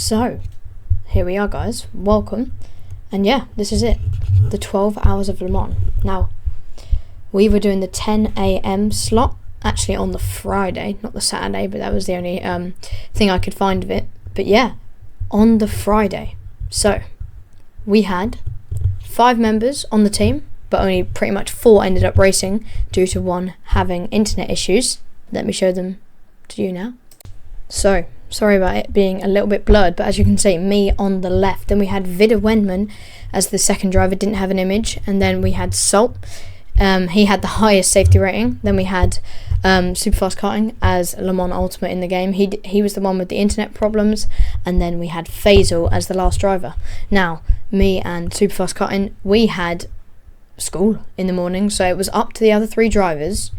So, here we are guys, welcome, and yeah, this is it, the 12 hours of Le Mans. Now, we were doing the 10 AM slot, actually on the Friday, not the Saturday, but that was the only thing I could find of it, but yeah, on the Friday. So, we had 5 members on the team, but only pretty much 4 ended up racing due to one having internet issues. Let me show them to you now. So, sorry about it being a little bit blurred, but as you can see, me on the left. Then we had Vide as the second driver, didn't have an image. And then we had Salt. He had the highest safety rating. Then we had Superfast karting as Le Mans Ultimate in the game. He was the one with the internet problems. And then we had Faisal as the last driver. Now, me and Superfast karting, we had school in the morning, so it was up to the other 3 drivers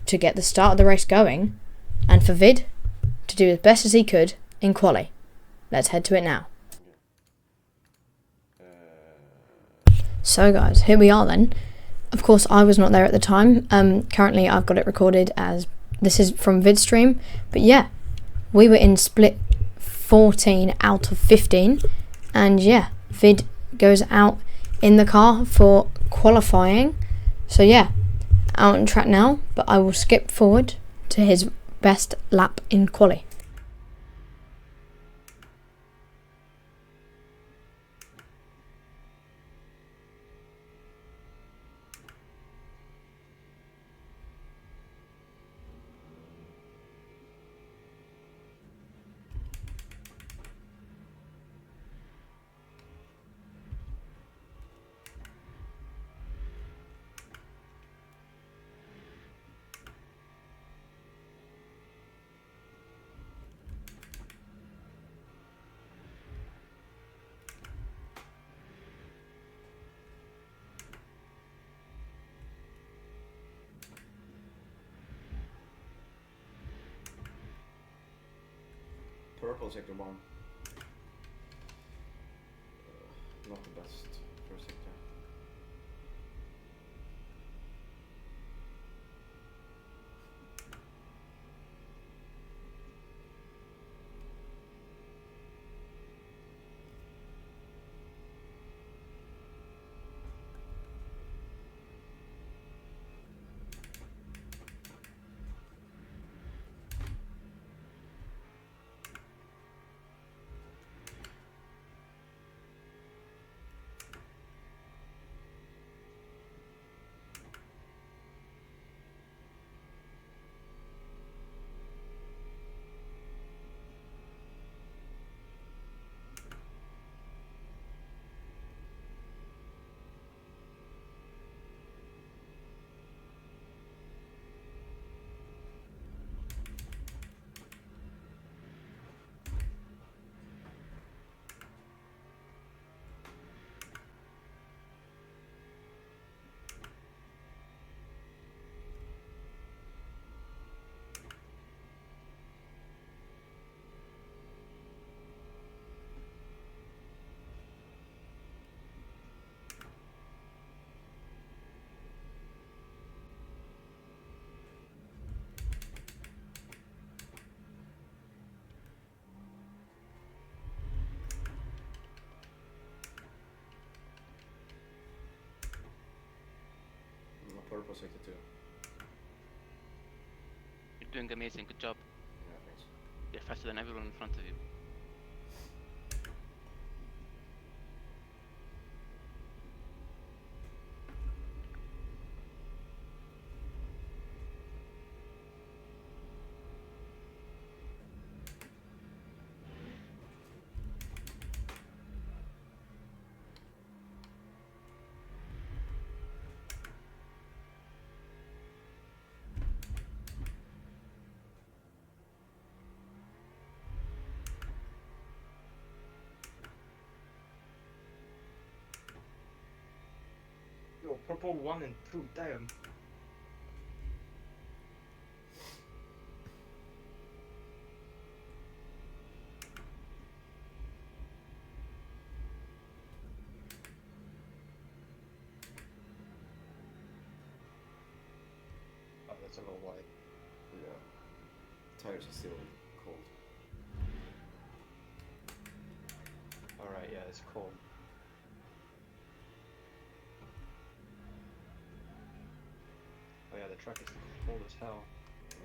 to get the start of the race going, and for Vid to do as best as he could in quali. Let's head to it now. So guys, here we are then. Of course, I was not there at the time. Currently I've got it recorded as this is from Vid stream, but yeah, we were in split 14 out of 15, and yeah, Vid goes out in the car for qualifying. So yeah, out on track now, but I will skip forward to his best lap in quali. Purple sector 1. Not the best first sector. Purple sector 2. You're doing amazing, good job. Yeah, thanks. You're faster than everyone in front of you. Purple 1 and 2, damn. Oh, that's a little wide. Yeah. Tires are still cold. Alright, yeah, it's cold. Oh yeah, the track is cold as hell. Yeah.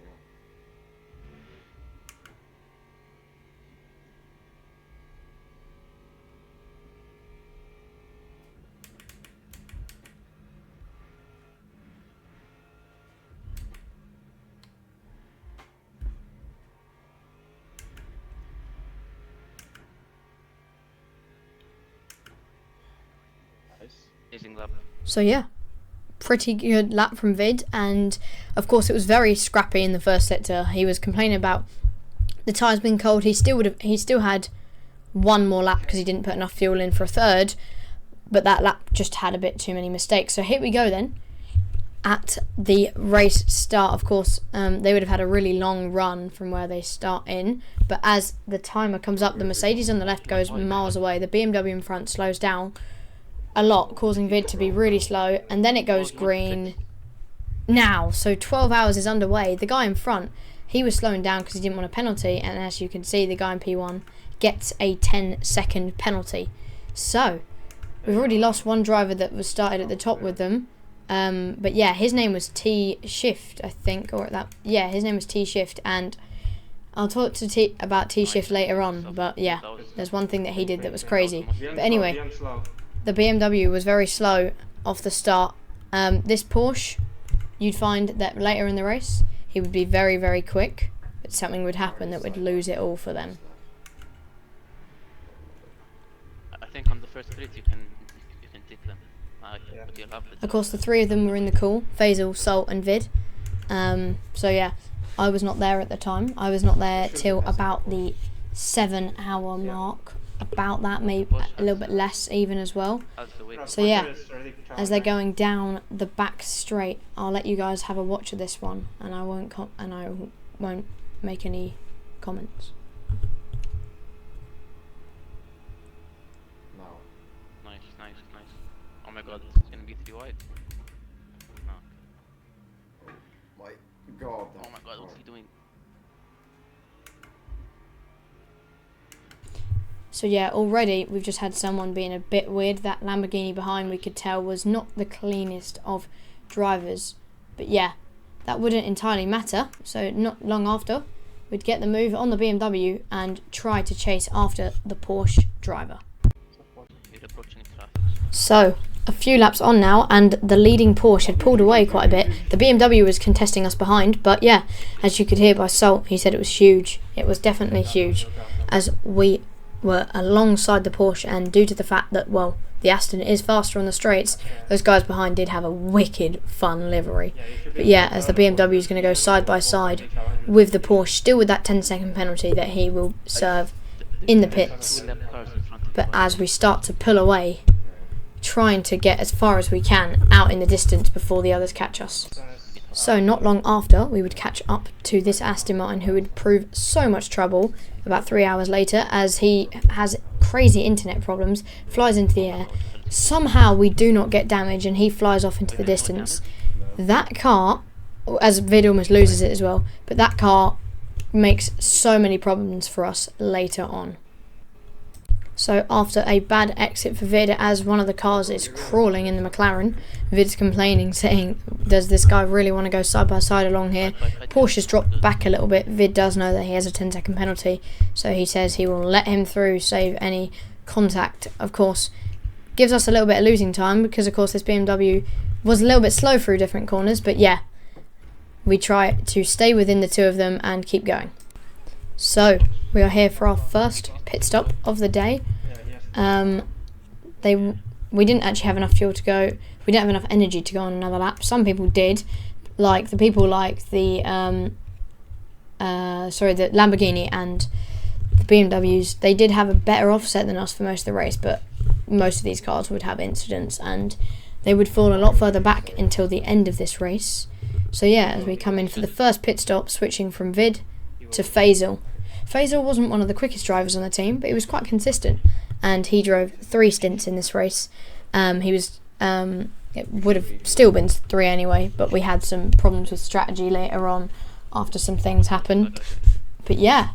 Nice. Amazing lap. So yeah, pretty good lap from Vid, and of course it was very scrappy in the first sector. He was complaining about the tyres being cold. He still had one more lap because he didn't put enough fuel in for a third, but that lap just had a bit too many mistakes. So here we go then. At the race start, of course, they would have had a really long run from where they start in, but as the timer comes up, the Mercedes on the left goes miles away, the BMW in front slows down a lot, causing Vid to be really slow, and then it goes green now. So 12 hours is underway. The guy in front, he was slowing down because he didn't want a penalty, and as you can see, the guy in P1 gets a 10-second penalty. So we've already lost one driver that was started at the top with them. But yeah, his name was T-Shift, I think, or that. Yeah, his name was T-Shift, and I'll talk to about T-Shift later on. But yeah, there's one thing that he did that was crazy. But anyway, the BMW was very slow off the start. This Porsche, you'd find that later in the race, he would be very, very quick, but something would happen that would lose it all for them. I think on the first street you can take them. Yeah. But you'll have the Of course, the three of them were in the call: Faisal, Salt, and Vid. So yeah, I was not there at the time. I was not there till about the 7-hour mark. About that, maybe a little bit less even as well. That's the way. So yeah, as they're going down the back straight, I'll let you guys have a watch of this one, and I won't make any comments. Now. Nice, nice, nice. Oh my god, it's gonna be 3 wide. No. My god. Oh my god, what's he doing? So yeah, already we've just had someone being a bit weird. That Lamborghini behind, we could tell, was not the cleanest of drivers. But yeah, that wouldn't entirely matter. So not long after, we'd get the move on the BMW and try to chase after the Porsche driver. You're approaching traffic. So a few laps on now, and the leading Porsche had pulled away quite a bit. The BMW was contesting us behind, but yeah, as you could hear by Salt, he said it was huge. It was definitely huge, as we were alongside the Porsche, and due to the fact that, well, the Aston is faster on the straights, those guys behind did have a wicked fun livery. But yeah, as the BMW is going to go side by side with the Porsche, still with that 10-second penalty that he will serve in the pits. But as we start to pull away, trying to get as far as we can out in the distance before the others catch us. So not long after, we would catch up to this Aston Martin, who would prove so much trouble about 3 hours later, as he has crazy internet problems, flies into the air. Somehow we do not get damage, and he flies off into the distance. That car, as Vid almost loses it as well, but that car makes so many problems for us later on. So after a bad exit for Vid, as one of the cars is crawling in the McLaren, Vid's complaining, saying, does this guy really want to go side by side along here? Porsche's dropped back a little bit. Vid does know that he has a 10-second penalty, so he says he will let him through, save any contact. Of course, gives us a little bit of losing time, because of course this BMW was a little bit slow through different corners, but yeah, we try to stay within the two of them and keep going. So we are here for our first pit stop of the day. We didn't actually have enough fuel to go. We didn't have enough energy to go on another lap. Some people did, like the Lamborghini and the BMWs. They did have a better offset than us for most of the race, but most of these cars would have incidents, and they would fall a lot further back until the end of this race. So yeah, as we come in for the first pit stop, switching from Vid to Faisal. Faisal wasn't one of the quickest drivers on the team, but he was quite consistent, and he drove 3 stints in this race. It would have still been 3 anyway, but we had some problems with strategy later on after some things happened. But yeah,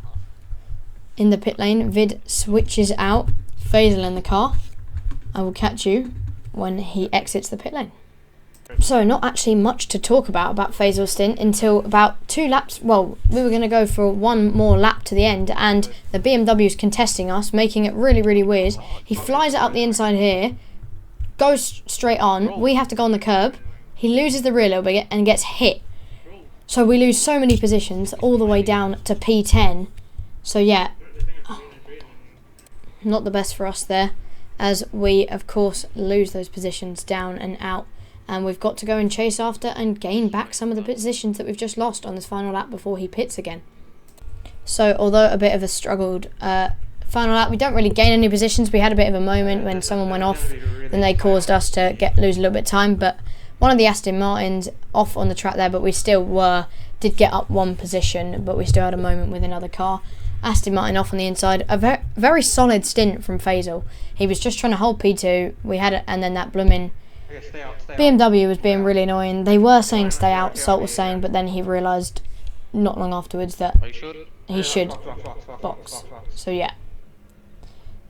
in the pit lane, Vid switches out. Faisal in the car. I will catch you when he exits the pit lane. So not actually much to talk about Faisal's stint until about 2 laps. Well, we were going to go for one more lap to the end, and the BMW's contesting us, making it really, really weird. He flies it up the inside here, goes straight on. We have to go on the curb. He loses the rear a little bit and gets hit. So we lose so many positions all the way down to P10. So yeah, not the best for us there, as we of course lose those positions down and out. And we've got to go and chase after and gain back some of the positions that we've just lost on this final lap before he pits again. So although a bit of a struggled final lap, we don't really gain any positions. We had a bit of a moment when someone went off, then they caused us to lose a little bit of time. But one of the Aston Martins off on the track there, but we still did get up 1 position, but we still had a moment with another car. Aston Martin off on the inside. A very solid stint from Faisal. He was just trying to hold P2. We had it, and then that blooming BMW was being really annoying. They were saying stay out, Salt was saying, but then he realised not long afterwards that he should box. So yeah,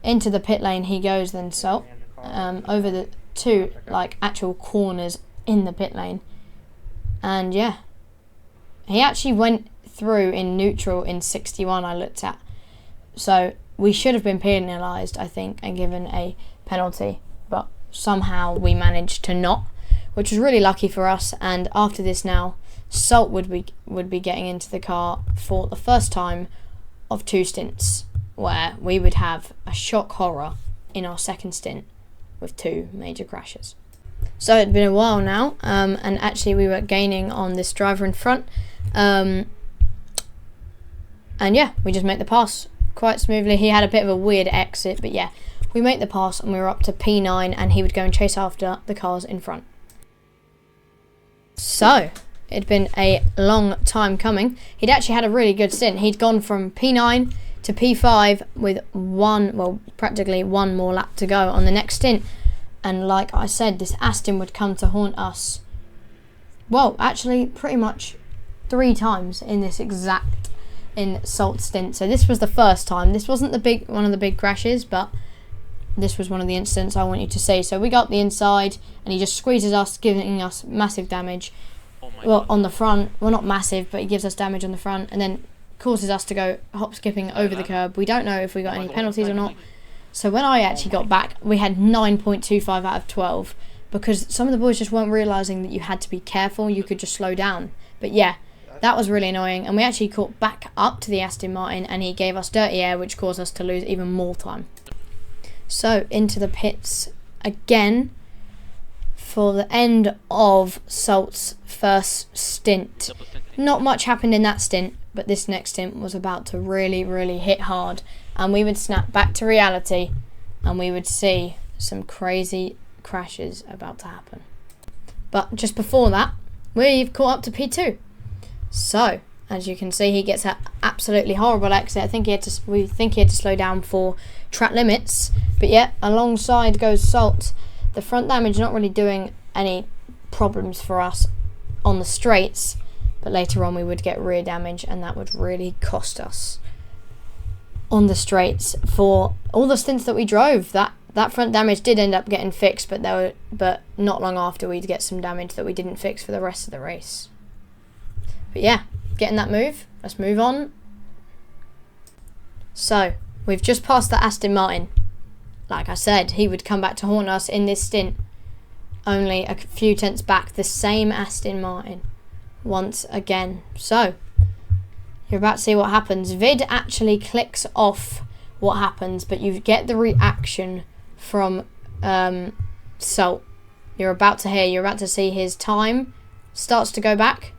into the pit lane he goes then, Salt, over the 2 actual corners in the pit lane, and yeah, he actually went through in neutral in 61 I looked at, so we should have been penalised I think and given a penalty, but somehow we managed to not, which was really lucky for us. And after this now, Salt would be getting into the car for the first time of 2 stints, where we would have a shock horror in our second stint with 2 major crashes. So it'd been a while now, and actually we were gaining on this driver in front, and yeah, we just make the pass quite smoothly. He had a bit of a weird exit, but yeah, we make the pass and we were up to P9, and he would go and chase after the cars in front. So it'd been a long time coming. He'd actually had a really good stint. He'd gone from P9 to P5 with practically one more lap to go on the next stint. And like I said, this Aston would come to haunt us, well, actually pretty much 3 times in this exact Salt stint. So this was the first time. This wasn't one of the big crashes, but this was one of the incidents I want you to see. So we got up the inside and he just squeezes us, giving us massive damage. On the front. Well, not massive, but he gives us damage on the front and then causes us to go hop-skipping over the curb. We don't know if we got any penalties or not. So when I actually got back, we had 9.25 out of 12, because some of the boys just weren't realising that you had to be careful, you could just slow down. But yeah, that was really annoying, and we actually caught back up to the Aston Martin and he gave us dirty air, which caused us to lose even more time. So into the pits again for the end of Salt's first stint. Not much happened in that stint, but this next stint was about to really, really hit hard, and we would snap back to reality and we would see some crazy crashes about to happen. But just before that, we've caught up to P2. So as you can see, he gets an absolutely horrible exit. We think he had to slow down for track limits, but yeah, alongside goes Salt. The front damage not really doing any problems for us on the straights, but later on we would get rear damage, and that would really cost us on the straights for all the stints that we drove. That front damage did end up getting fixed, but not long after we'd get some damage that we didn't fix for the rest of the race. But yeah, getting that move. Let's move on. So we've just passed the Aston Martin. Like I said, he would come back to haunt us in this stint. Only a few tenths back, the same Aston Martin once again. So you're about to see what happens. Vide actually clicks off what happens, but you get the reaction from Salt. You're about to see his time starts to go back,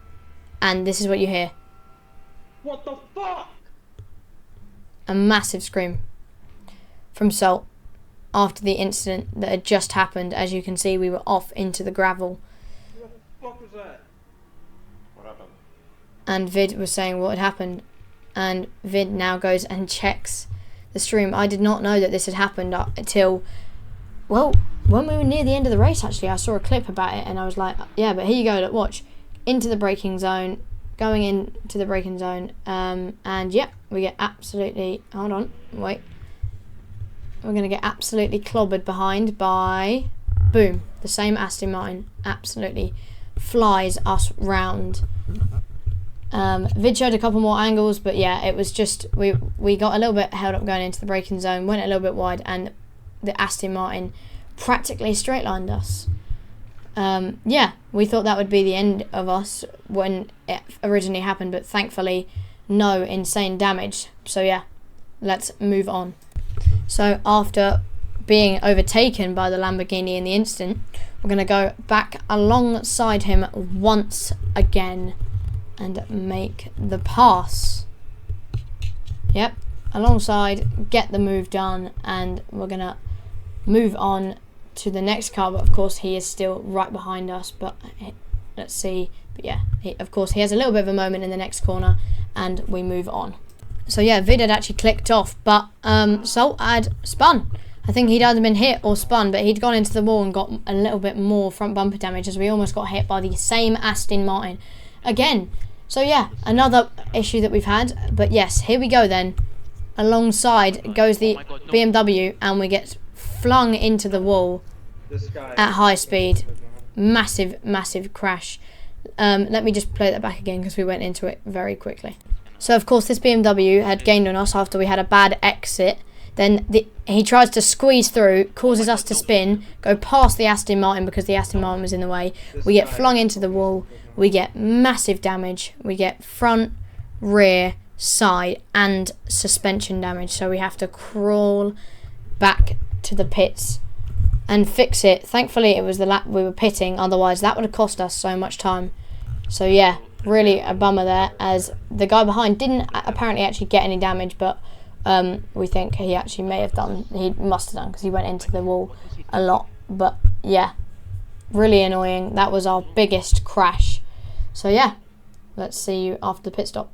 and this is what you hear. What the fuck? A massive scream from Salt after the incident that had just happened. As you can see, we were off into the gravel. What the fuck was that? What happened? And Vide was saying what had happened, and Vide now goes and checks the stream. I did not know that this had happened until, well, when we were near the end of the race. Actually, I saw a clip about it and I was like, yeah, but here you go, look, watch, into the braking zone, going into the braking zone, and yeah, we get absolutely, hold on, wait, we're going to get absolutely clobbered behind by, boom, the same Aston Martin absolutely flies us round. Vid showed a couple more angles, but yeah, it was just, we got a little bit held up going into the braking zone, went a little bit wide, and the Aston Martin practically straight lined us. Yeah, we thought that would be the end of us when it originally happened, but thankfully no insane damage. So yeah, let's move on. So after being overtaken by the Lamborghini in the instant, we're going to go back alongside him once again and make the pass. Yep, alongside, get the move done, and we're going to move on to the next car, but of course he is still right behind us. But let's see, but yeah, of course he has a little bit of a moment in the next corner and we move on. So yeah, Vide had actually clicked off, but Salt had spun. I think he'd either been hit or spun, but he'd gone into the wall and got a little bit more front bumper damage, as we almost got hit by the same Aston Martin again. So yeah, another issue that we've had. But yes, here we go then. Alongside goes the BMW, and we get flung into the wall at high speed. Massive crash. Let me just play that back again because we went into it very quickly. So of course this BMW had gained on us after we had a bad exit. Then he tries to squeeze through, causes us to spin, go past the Aston Martin because the Aston Martin was in the way. We get flung into the wall. We get massive damage. We get front, rear, side and suspension damage. So we have to crawl back to the pits and fix it. Thankfully it was the lap we were pitting, otherwise that would have cost us so much time. So yeah, really a bummer there, as the guy behind didn't apparently actually get any damage, but we think he actually may have done, he must have done, because he went into the wall a lot. But yeah, really annoying. That was our biggest crash. So yeah, let's see you after the pit stop.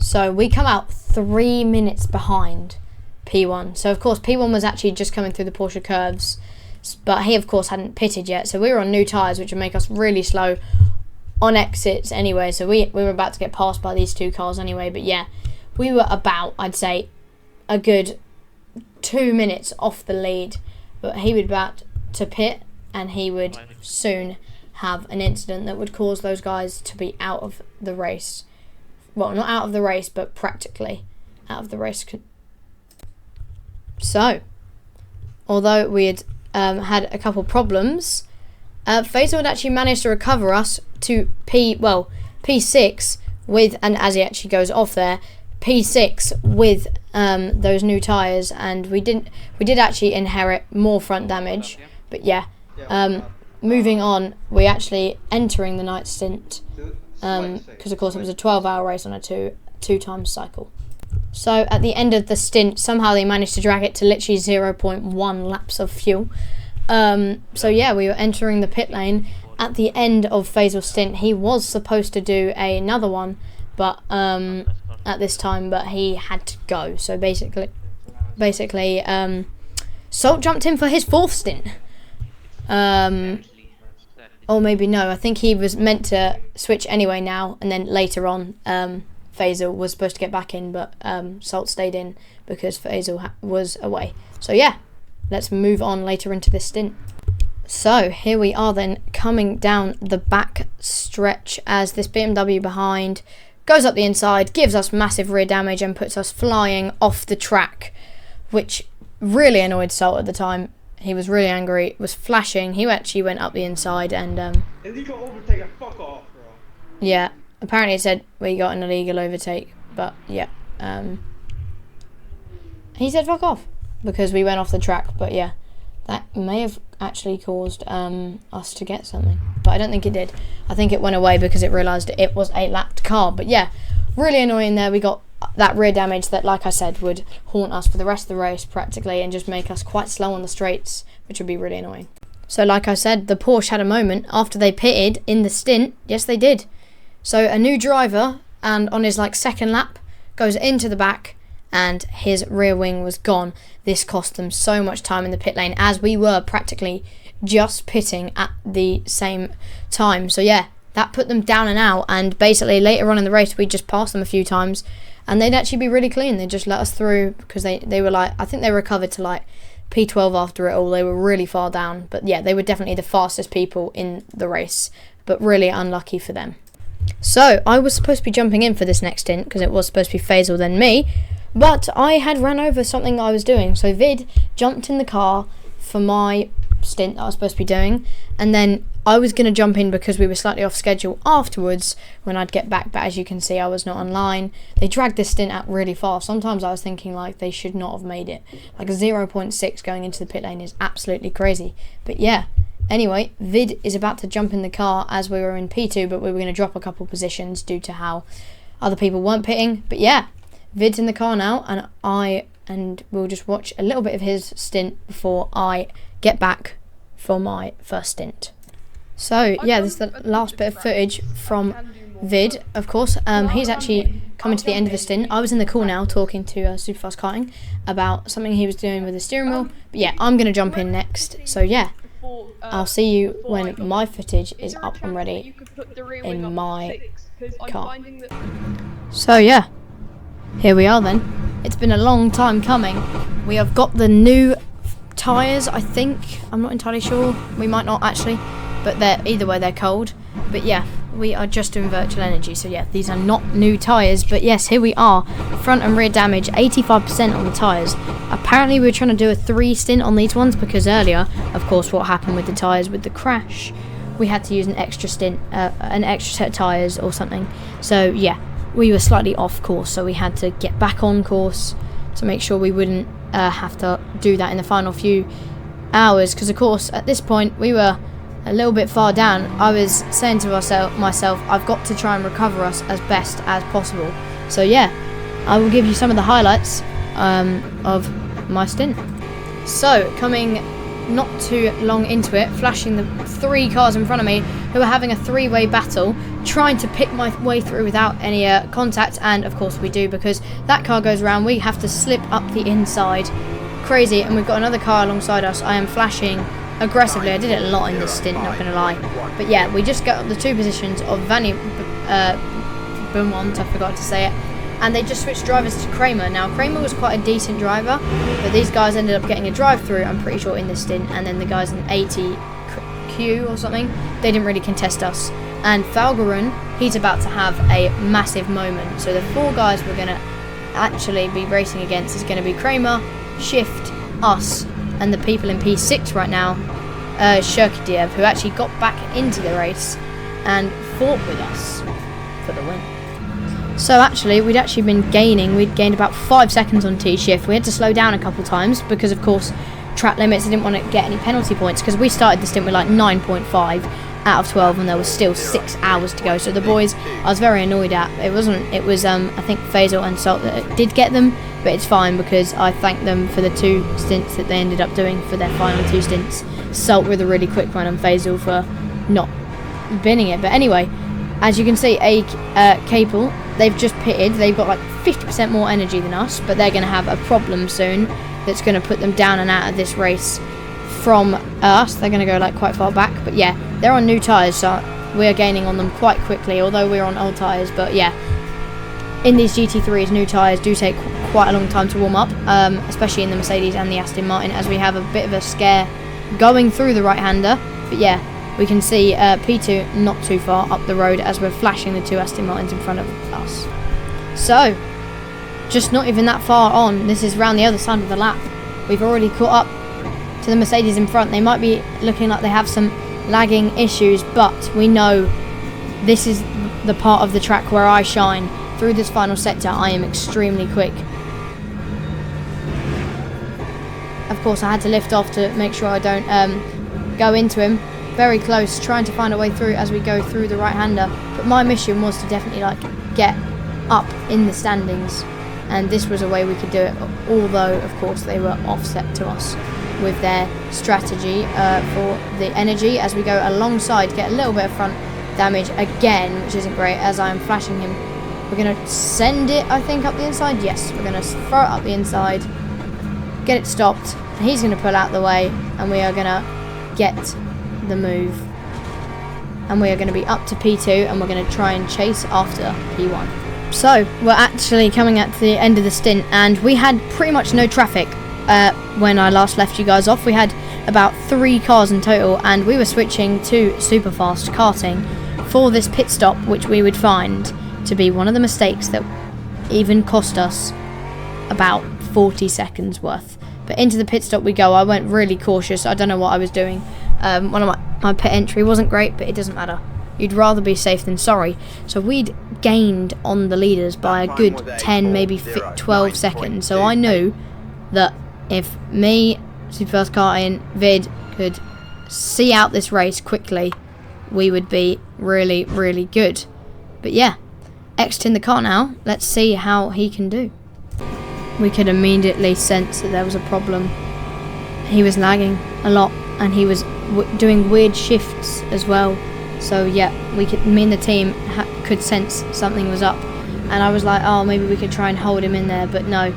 So we come out 3 minutes behind P1. So of course P1 was actually just coming through the Porsche curves, but he of course hadn't pitted yet. So we were on new tyres, which would make us really slow on exits anyway. So we were about to get passed by these two cars anyway. But yeah, we were about, I'd say, a good 2 minutes off the lead. But he was about to pit, and he would soon have an incident that would cause those guys to be out of the race. Well, not out of the race, but practically out of the race. So, although we had had a couple problems, Faisal had actually managed to recover us to P6 with, and as he actually goes off there, P6 with those new tyres, and we did actually inherit more front damage. But yeah, moving on, we actually entering the night stint, because of course it was a 12-hour race on a two times cycle. So at the end of the stint, somehow they managed to drag it to literally 0.1 laps of fuel. So yeah, we were entering the pit lane at the end of Faisal's stint. He was supposed to do another one, but at this time, but he had to go. So basically, Salt jumped in for his 4th stint. Or maybe no, I think he was meant to switch anyway now, and then later on, Faisal was supposed to get back in, but Salt stayed in because Faisal was away. So yeah, let's move on later into this stint. So here we are then, coming down the back stretch as this BMW behind goes up the inside, gives us massive rear damage and puts us flying off the track, which really annoyed Salt at the time. He was really angry, was flashing. He actually went up the inside and illegal overtake, fuck off, bro. Yeah, apparently it said we got an illegal overtake, but yeah, he said fuck off because we went off the track. But yeah, that may have actually caused us to get something, but I don't think it did. I think it went away because it realised it was a lapped car. But yeah, really annoying there. We got that rear damage that, like I said, would haunt us for the rest of the race practically and just make us quite slow on the straights, which would be really annoying. So like I said, the Porsche had a moment after they pitted in the stint. Yes, they did. So a new driver, and on his second lap, goes into the back and his rear wing was gone. This cost them so much time in the pit lane, as we were practically just pitting at the same time. So yeah, that put them down and out, and basically later on in the race we just passed them a few times, and they'd actually be really clean. They just let us through because they were like, I think they recovered to like P12 after it all. They were really far down, but yeah, they were definitely the fastest people in the race, but really unlucky for them. So I was supposed to be jumping in for this next stint because it was supposed to be Faisal then me, but I had ran over something I was doing. So Vide jumped in the car for my stint that I was supposed to be doing, and then I was going to jump in because we were slightly off schedule afterwards when I'd get back, but as you can see I was not online. They dragged this stint out really fast. Sometimes I was thinking like they should not have made it. Like 0.6 going into the pit lane is absolutely crazy. But yeah, anyway, Vide is about to jump in the car as we were in P2, but we were going to drop a couple positions due to how other people weren't pitting. But yeah, Vide's in the car now, and we'll just watch a little bit of his stint before I get back for my first stint. So yeah, this is the last bit of footage from Vide, of course. He's actually coming to the end of the stint. I was in the call now talking to Superfast Karting about something he was doing with the steering wheel. But yeah, I'm going to jump in next. So yeah, I'll see you when my footage is up and ready in my car. So yeah, here we are then. It's been a long time coming. We have got the new tyres, I think. I'm not entirely sure. We might not actually. But either way, they're cold. But yeah, we are just doing virtual energy. So yeah, these are not new tyres. But yes, here we are. Front and rear damage, 85% on the tyres. Apparently we were trying to do a 3 stint on these ones because earlier, of course, what happened with the tyres with the crash, we had to use an extra stint, an extra set of tyres or something. So yeah, we were slightly off course. So we had to get back on course to make sure we wouldn't have to do that in the final few hours. Because of course, at this point, we were a little bit far down. I was saying to myself, I've got to try and recover us as best as possible. So yeah, I will give you some of the highlights of my stint. So coming not too long into it, flashing the 3 cars in front of me who are having a 3-way battle, trying to pick my way through without any contact, and of course we do because that car goes around. We have to slip up the inside, crazy, and we've got another car alongside us. I am flashing aggressively. I did it a lot in this stint, not gonna lie. But yeah, we just got up the 2 positions of Beaumont, I forgot to say it, and they just switched drivers to Kramer. Now Kramer was quite a decent driver, but these guys ended up getting a drive-through, I'm pretty sure, in this stint, and then the guys in 80Q or something, they didn't really contest us. And Falgarun, he's about to have a massive moment. So the 4 guys we're gonna actually be racing against is gonna be Kramer, Shift, us, and the people in P6 right now, Shirkadiev, who actually got back into the race and fought with us for the win. So actually, we'd actually been gaining. We'd gained about 5 seconds on T-Shift. We had to slow down a couple times because, of course, track limits. I didn't want to get any penalty points because we started the stint with like 9.5 out of 12, and there was still 6 hours to go. So the boys, I was very annoyed at. It was I think Faisal and Salt that did get them, but it's fine because I thanked them for the 2 stints that they ended up doing for their final 2 stints. Salt with a really quick run and Faisal for not binning it. But anyway, as you can see, Capel, they've just pitted. They've got like 50% more energy than us, but they're going to have a problem soon that's going to put them down and out of this race from us. They're going to go like quite far back. But yeah, they're on new tyres, so we're gaining on them quite quickly, although we're on old tyres. But yeah, in these GT3s, new tyres do take quite a long time to warm up, especially in the Mercedes and the Aston Martin, as we have a bit of a scare going through the right-hander. But yeah, we can see P2 not too far up the road as we're flashing the 2 Aston Martins in front of us. So, just not even that far on. This is round the other side of the lap. We've already caught up to the Mercedes in front. They might be looking like they have some lagging issues, but we know this is the part of the track where I shine. Through this final sector, I am extremely quick. Of course, I had to lift off to make sure I don't go into him. Very close, trying to find a way through as we go through the right-hander. But my mission was to definitely like get up in the standings, and this was a way we could do it. Although, of course, they were offset to us with their strategy for the energy as we go alongside, get a little bit of front damage again, which isn't great as I'm flashing him. We're going to send it, I think, up the inside. Yes, we're going to throw it up the inside, get it stopped, and he's going to pull out the way, and we are going to get the move. And we are going to be up to P2, and we're going to try and chase after P1. So, we're actually coming at the end of the stint, and we had pretty much no traffic when I last left you guys off. We had about 3 cars in total, and we were switching to Superfast karting for this pit stop, which we would find to be one of the mistakes that even cost us about 40 seconds worth. But into the pit stop we go. I went really cautious. I don't know what I was doing. One of my pit entry wasn't great, but it doesn't matter. You'd rather be safe than sorry. So we'd gained on the leaders by a good 10, maybe 12 seconds. So I knew that if me, Superfast Karting, Vide could see out this race quickly, we would be really, really good. But yeah, exiting the car now. Let's see how he can do. We could immediately sense that there was a problem. He was lagging a lot, and he was doing weird shifts as well. So yeah, me and the team could sense something was up, and I was like, oh, maybe we could try and hold him in there, but no.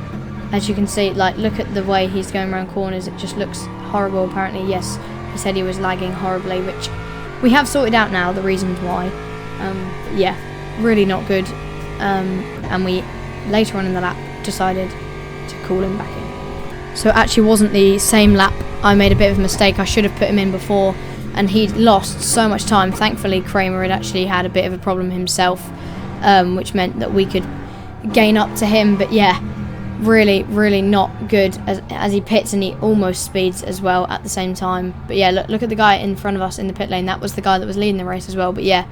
As you can see, like, look at the way he's going around corners. It just looks horrible. Apparently, yes, he said he was lagging horribly, which we have sorted out now, the reasons why. Yeah, really not good. And we later on in the lap decided to call him back in. So it actually wasn't the same lap. I made a bit of a mistake. I should have put him in before, and he'd lost so much time. Thankfully, Kramer had actually had a bit of a problem himself, which meant that we could gain up to him. But yeah, really, really not good as he pits, and he almost speeds as well at the same time. But yeah, look at the guy in front of us in the pit lane. That was the guy that was leading the race as well. But yeah,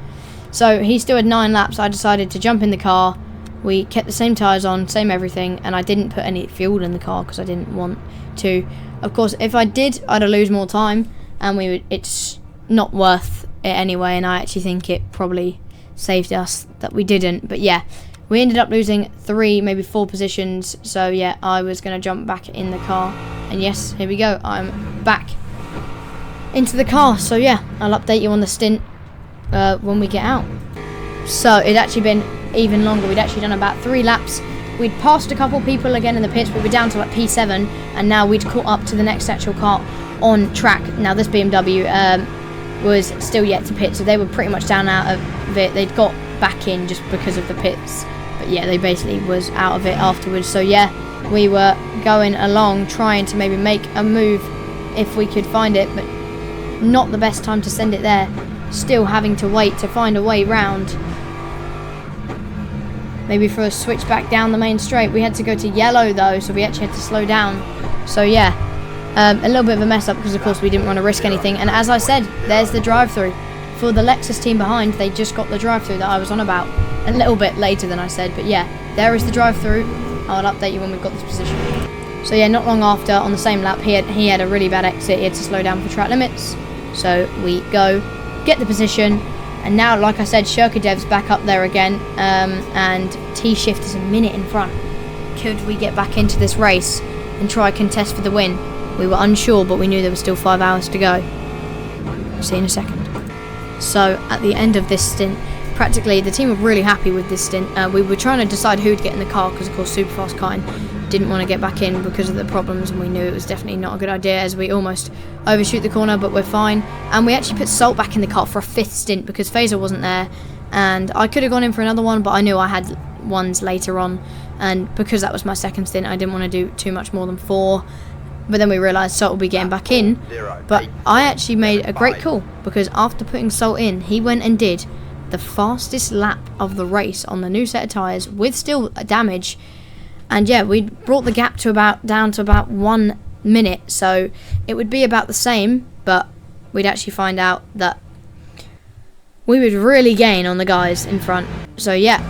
so he still had 9 laps. I decided to jump in the car. We kept the same tyres on, same everything, and I didn't put any fuel in the car because I didn't want to. Of course, if I did, I'd lose more time, and it's not worth it anyway, and I actually think it probably saved us that we didn't. But yeah, we ended up losing 3, maybe 4 positions. So yeah, I was going to jump back in the car, and yes, here we go. I'm back into the car. So yeah, I'll update you on the stint when we get out. So it'd actually been even longer. We'd actually done about 3 laps. We'd passed a couple people again in the pits. We were down to like P7, and now we'd caught up to the next actual car on track. Now this BMW was still yet to pit, so they were pretty much down out of it. They'd got back in just because of the pits, but yeah, they basically was out of it afterwards. So yeah, we were going along trying to maybe make a move if we could find it, but not the best time to send it there. Still having to wait to find a way round, maybe for a switch back down the main straight. We had to go to yellow though, so we actually had to slow down. So yeah, a little bit of a mess up because of course we didn't want to risk anything. And as I said, there's the drive-through for the Lexus team behind. They just got the drive-through that I was on about a little bit later than I said, but yeah, there is the drive-through. I'll update you when we've got this position. So yeah, not long after, on the same lap, he had a really bad exit. He had to slow down for track limits. So we go, get the position, and now, like I said, Shirkadev's back up there again, and T-Shift is a minute in front. Could we get back into this race and try contest for the win? We were unsure, but we knew there was still 5 hours to go. See you in a second. So at the end of this stint, practically the team were really happy with this stint. We were trying to decide who would get in the car because of course Superfast Karting didn't want to get back in because of the problems, and we knew it was definitely not a good idea as we almost overshoot the corner, but we're fine. And we actually put Salt back in the car for a 5th stint because Faisal wasn't there, and I could have gone in for another one, but I knew I had ones later on, and because that was my 2nd stint, I didn't want to do too much more than 4. But then we realised Salt would be getting back in. But I actually made a great call, because after putting Salt in, he went and did the fastest lap of the race on the new set of tyres with still damage. And yeah, we brought the gap to down to about 1 minute. So it would be about the same, but we'd actually find out that we would really gain on the guys in front. So yeah,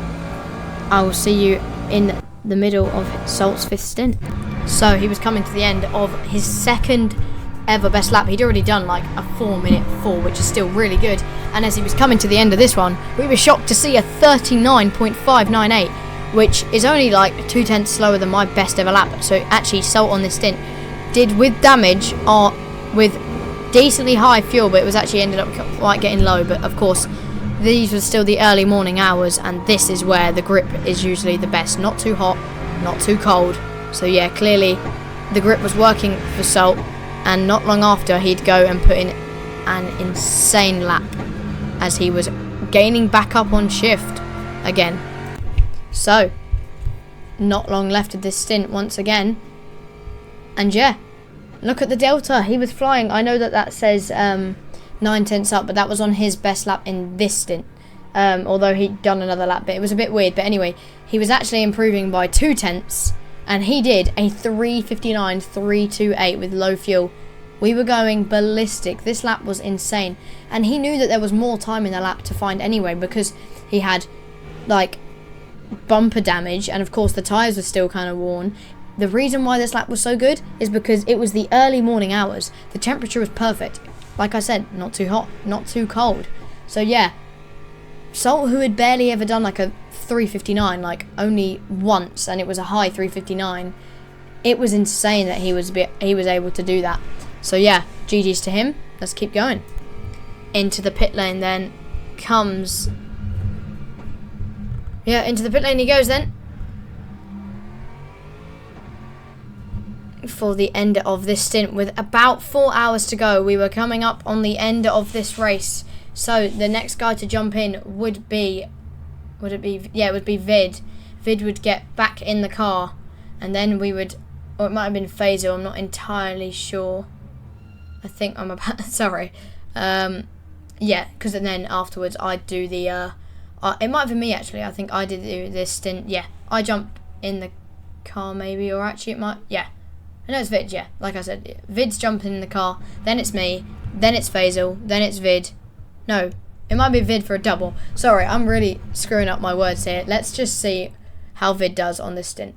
I will see you in the middle of Salt's 5th stint. So he was coming to the end of his 2nd ever best lap. He'd already done like a 4-minute 4, which is still really good. And as he was coming to the end of this one, we were shocked to see a 39.598, which is only like 2/10 slower than my best ever lap. So actually Salt on this stint did with damage or with decently high fuel, but it was actually ended up quite getting low. But of course, these were still the early morning hours, and this is where the grip is usually the best. Not too hot, not too cold. So yeah, clearly the grip was working for Salt, and not long after he'd go and put in an insane lap as he was gaining back up on shift again. So, not long left of this stint once again. And yeah, look at the delta. He was flying. I know that says 9/10 up, but that was on his best lap in this stint. Although he'd done another lap, but it was a bit weird. But anyway, he was actually improving by 2/10, and he did a 3:59.328 with low fuel. We were going ballistic. This lap was insane, and he knew that there was more time in the lap to find anyway, because he had like bumper damage, and of course the tyres were still kind of worn. The reason why this lap was so good is because it was the early morning hours. The temperature was perfect. Like I said, not too hot, not too cold. So yeah, Salt, who had barely ever done like a 3:59, like only once, and it was a high 3:59, it was insane that he was able to do that. So yeah, GG's to him. Let's keep going. Into the pit lane then comes... Yeah, into the pit lane he goes then. For the end of this stint, with about 4 hours to go, we were coming up on the end of this race. So the next guy to jump in would be, yeah, it would be Vide. Vide would get back in the car, and then we would, or it might have been Faisal, I'm not entirely sure. I think I'm about, sorry. Yeah, because then afterwards I'd do the, it might have been me actually, I think I did this stint, yeah. I jump in the car maybe, or actually it might, yeah. I know it's Vide, yeah, like I said, Vide's jumping in the car, then it's me, then it's Faisal, then it's Vide. No, it might be Vide for a double. Sorry, I'm really screwing up my words here. Let's just see how Vide does on this stint.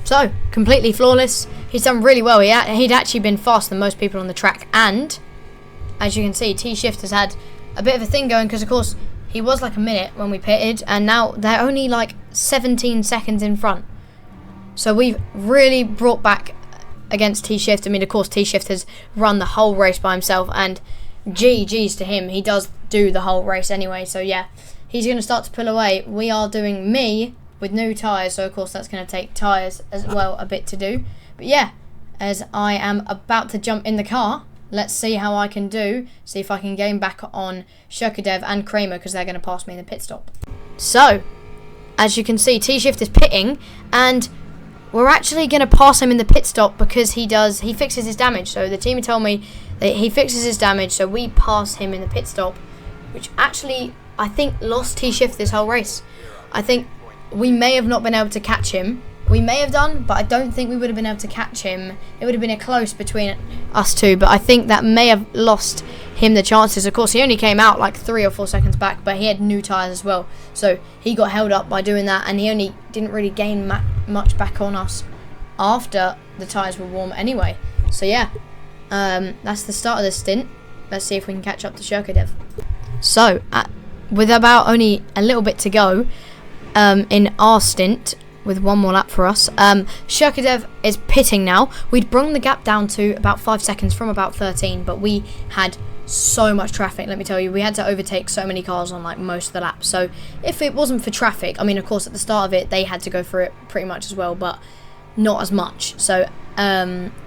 So, completely flawless. He's done really well. He'd actually been faster than most people on the track. And, as you can see, T-Shift has had a bit of a thing going because, of course, he was like a minute when we pitted. And now they're only like 17 seconds in front. So we've really brought back against T-Shift. I mean, of course, T-Shift has run the whole race by himself. And GG's to him. He does do the whole race anyway. So, yeah, he's going to start to pull away. We are doing me with new tyres, so of course that's going to take tyres as well a bit to do. But yeah, as I am about to jump in the car, let's see how I can do, see if I can gain back on Ccsr and Kramer, because they're going to pass me in the pit stop. So, as you can see, T-Shift is pitting, and we're actually going to pass him in the pit stop because he fixes his damage. So the team told me that he fixes his damage, so we pass him in the pit stop, which actually, I think, lost T-Shift this whole race. I think we may have not been able to catch him. We may have done, but I don't think we would have been able to catch him. It would have been a close between us two, but I think that may have lost him the chances. Of course, he only came out like 3 or 4 seconds back, but he had new tyres as well. So he got held up by doing that, and he only didn't really gain much back on us after the tyres were warm anyway. So yeah, that's the start of the stint. Let's see if we can catch up to Ccsr. So, with about only a little bit to go, in our stint, with one more lap for us, Ccsr is pitting now. We'd brought the gap down to about 5 seconds from about 13, but we had so much traffic, let me tell you. We had to overtake so many cars on like most of the laps. So if it wasn't for traffic, I mean, of course, at the start of it, they had to go through it pretty much as well, but not as much. So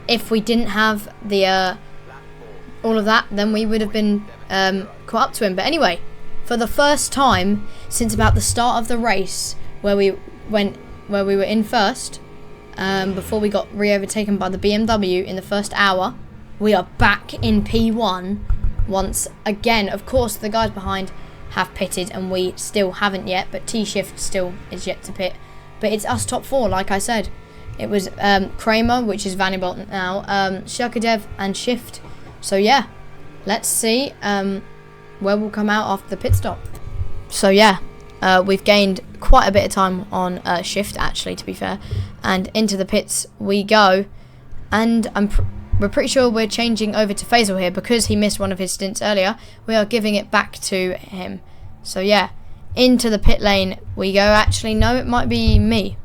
if we didn't have the all of that, then we would have been caught up to him. But anyway, for the first time since about the start of the race, where we were in first, before we got re-overtaken by the BMW in the first hour, we are back in P1 once again. Of course, the guys behind have pitted and we still haven't yet, but T-Shift still is yet to pit. But it's us top 4, like I said. It was Kramer, which is Vanderbilt now, Ccsr and Shift. So yeah, let's see where we'll come out after the pit stop. So yeah, we've gained quite a bit of time on Shift, actually, to be fair, and into the pits we go. And we're pretty sure we're changing over to Faisal here because he missed one of his stints earlier. We are giving it back to him. So yeah, into the pit lane we go. Actually, no, it might be me.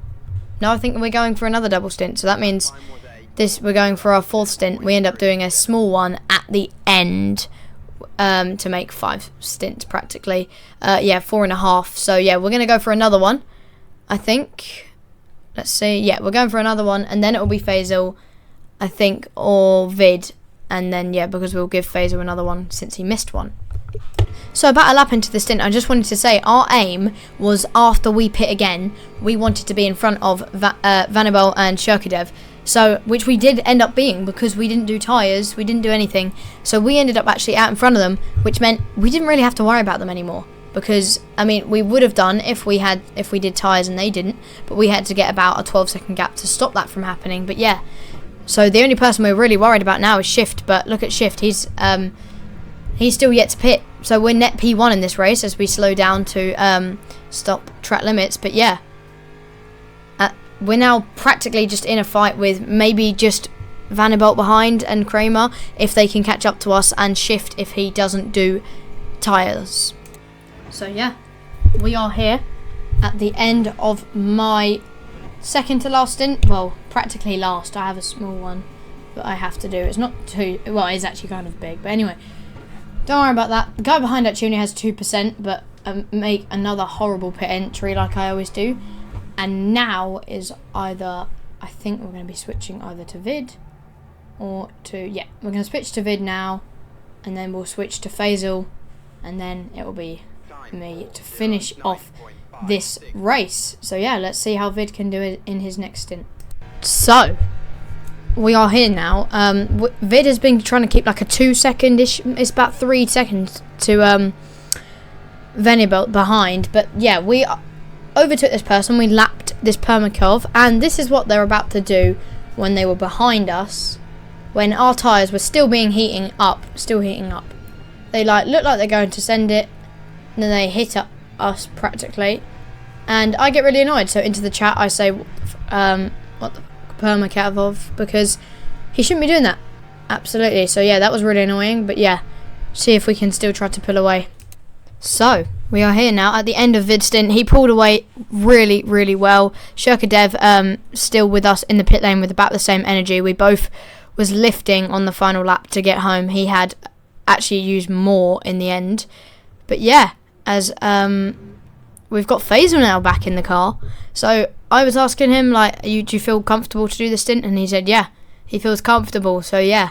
No, I think we're going for another double stint. So that means we're going for our 4th stint. We end up doing a small one at the end, to make 5 stints practically. Yeah, 4.5. So yeah, we're gonna go for another one, I think. Let's see. Yeah, we're going for another one, and then it will be Faisal, I think, or Vide, and then yeah, because we'll give Faisal another one since he missed one. So about a lap into the stint, I just wanted to say our aim was after we pit again, we wanted to be in front of Vanabel and Shurkadev. So, which we did end up being because we didn't do tyres, we didn't do anything. So we ended up actually out in front of them, which meant we didn't really have to worry about them anymore. Because, I mean, we would have done if we did tyres and they didn't. But we had to get about a 12-second gap to stop that from happening. But yeah, so the only person we're really worried about now is Shift. But look at Shift, he's still yet to pit. So we're net P1 in this race as we slow down to stop track limits. But yeah, we're now practically just in a fight with maybe just Vanderbilt behind and Kramer if they can catch up to us, and Shift if he doesn't do tyres. So yeah, we are here at the end of my second to last stint. Well, practically last. I have a small one that I have to do. It's not too, well, it's actually kind of big, but anyway, don't worry about that. The guy behind actually only has 2%, but make another horrible pit entry like I always do. And now is either, I think we're going to be switching either to Vide or to, yeah, we're going to switch to Vide now, and then we'll switch to Faisal, and then it will be me to finish off this race. So yeah, let's see how Vide can do it in his next stint. So we are here now. Vide has been trying to keep like a 2-second-ish, it's about 3 seconds to Vanderbilt behind, but yeah, we overtook this person, we lapped this Permakov, and this is what they're about to do when they were behind us, when our tyres were still heating up. They like look like they're going to send it, and then they hit us practically, and I get really annoyed. So into the chat I say, what the Permakov, because he shouldn't be doing that. Absolutely. So yeah, that was really annoying, but yeah, see if we can still try to pull away. So we are here now at the end of Vide's stint. He pulled away really, really well. Shurkadev still with us in the pit lane with about the same energy. We both was lifting on the final lap to get home. He had actually used more in the end. But yeah, as we've got Faisal now back in the car. So I was asking him, like, do you feel comfortable to do the stint? And he said, yeah, he feels comfortable. So yeah,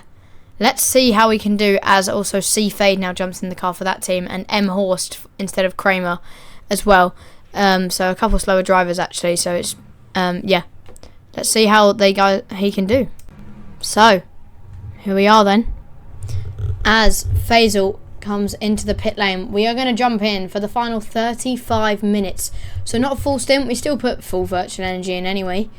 let's see how we can do, as also C Fade now jumps in the car for that team, and M Horst instead of Kramer as well. So a couple slower drivers actually. So it's yeah, let's see how he can do. So here we are then. As Faisal comes into the pit lane, we are going to jump in for the final 35 minutes. So not a full stint. We still put full virtual energy in anyway,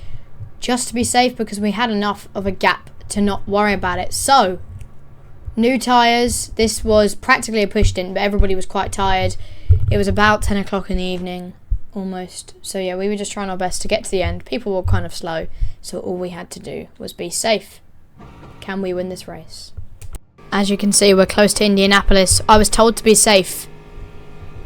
just to be safe, because we had enough of a gap to not worry about it. So new tyres. This was practically a push stint, but everybody was quite tired. It was about 10 o'clock in the evening almost. So yeah, we were just trying our best to get to the end. People were kind of slow, so all we had to do was be safe. Can we win this race? As you can see, we're close to Indianapolis. I was told to be safe,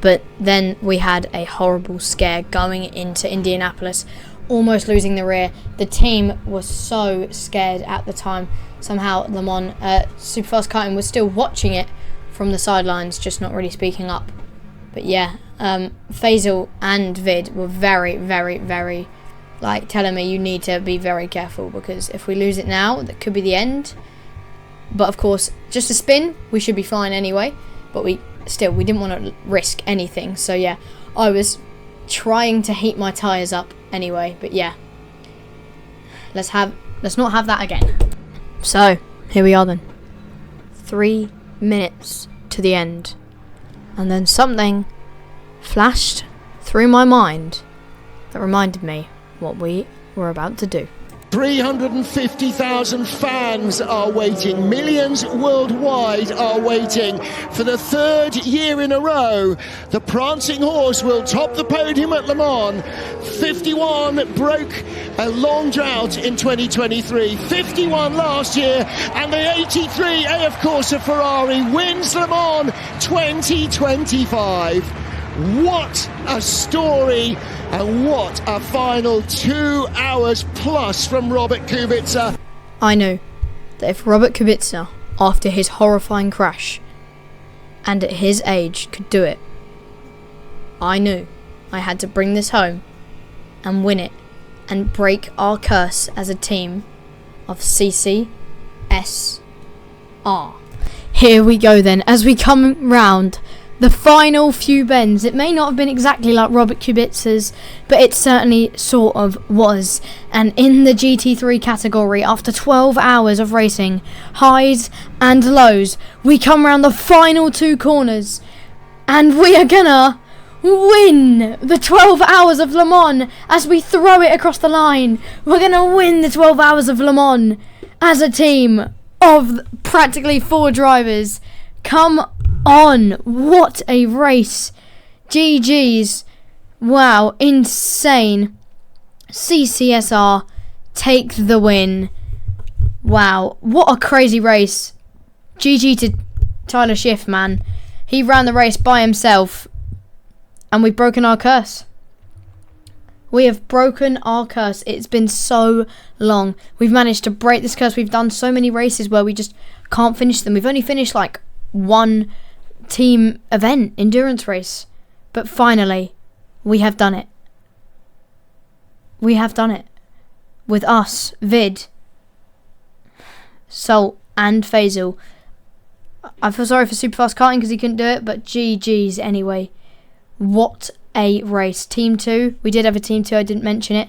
but then we had a horrible scare going into Indianapolis, almost losing the rear. The team was so scared at the time. Somehow Le Mans Superfast Karting was still watching it from the sidelines, just not really speaking up. But yeah, Faisal and Vide were very, very, very, like, telling me you need to be very careful, because if we lose it now, that could be the end. But of course, just a spin, we should be fine anyway. But we didn't want to risk anything. So yeah, I was trying to heat my tyres up anyway. But yeah, let's not have that again. So here we are then. 3 minutes to the end, and then something flashed through my mind that reminded me what we were about to do. 350,000 fans are waiting. Millions worldwide are waiting. For the 3rd year in a row, the Prancing Horse will top the podium at Le Mans. 51 broke a long drought in 2023. 51 last year, and the 83 AF Corsa Ferrari wins Le Mans 2025. What a story, and what a final 2 hours plus from Robert Kubica. I knew that if Robert Kubica, after his horrifying crash, and at his age, could do it, I knew I had to bring this home and win it and break our curse as a team of Ccsr. Here we go then, as we come round the final few bends. It may not have been exactly like Robert Kubica's, but it certainly sort of was. And in the GT3 category, after 12 hours of racing, highs and lows, we come around the final 2 corners, and we are gonna win the 12 hours of Le Mans as we throw it across the line. We're gonna win the 12 hours of Le Mans as a team of practically 4 drivers. Come on, what a race. GG's. Wow, insane. Ccsr take the win. Wow, what a crazy race. GG to Tyler Schiff, man. He ran the race by himself, and we've broken our curse. We have broken our curse. It's been so long. We've managed to break this curse. We've done so many races where we just can't finish them. We've only finished like 1 team event, endurance race. But finally, we have done it. We have done it. With us, Vide, Salt and Faisal. I feel sorry for Superfast karting because he couldn't do it, but GG's anyway. What a race. Team 2, we did have a Team 2, I didn't mention it.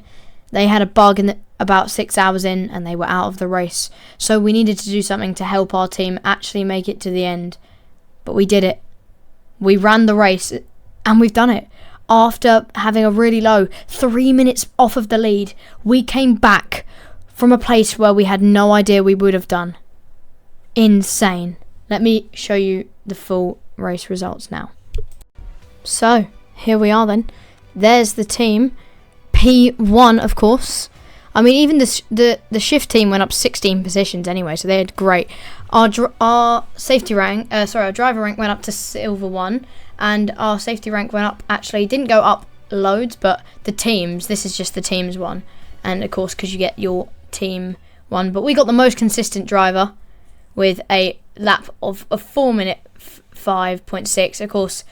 They had a bug about 6 hours in and they were out of the race. So we needed to do something to help our team actually make it to the end. But we did it. We ran the race and we've done it. After having a really low 3 minutes off of the lead, we came back from a place where we had no idea we would have done. Insane. Let me show you the full race results now. So, here we are then. There's the team. P1, of course. I mean, even the shift team went up 16 positions anyway, so they had great. Our safety rank, our driver rank went up to silver 1, and our safety rank went up, actually, didn't go up loads, but the teams, this is just the teams one. And of course, because you get your team one, but we got the most consistent driver with a lap of a 4 minute 5.6. Of course,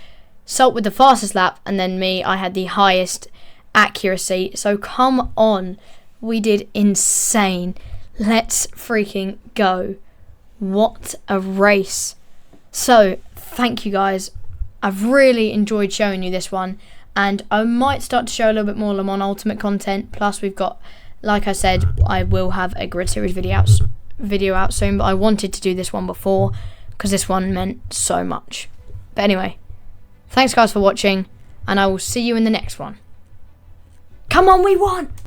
Salt with the fastest lap, and then me, I had the highest accuracy. So come on, we did insane. Let's freaking go. What a race. So thank you guys. I've really enjoyed showing you this one, and I might start to show a little bit more Le Mans Ultimate content. Plus we've got, like I said, I will have a Grid Series video out soon, but I wanted to do this one before because this one meant so much. But anyway, thanks guys for watching, and I will see you in the next one. Come on, we won!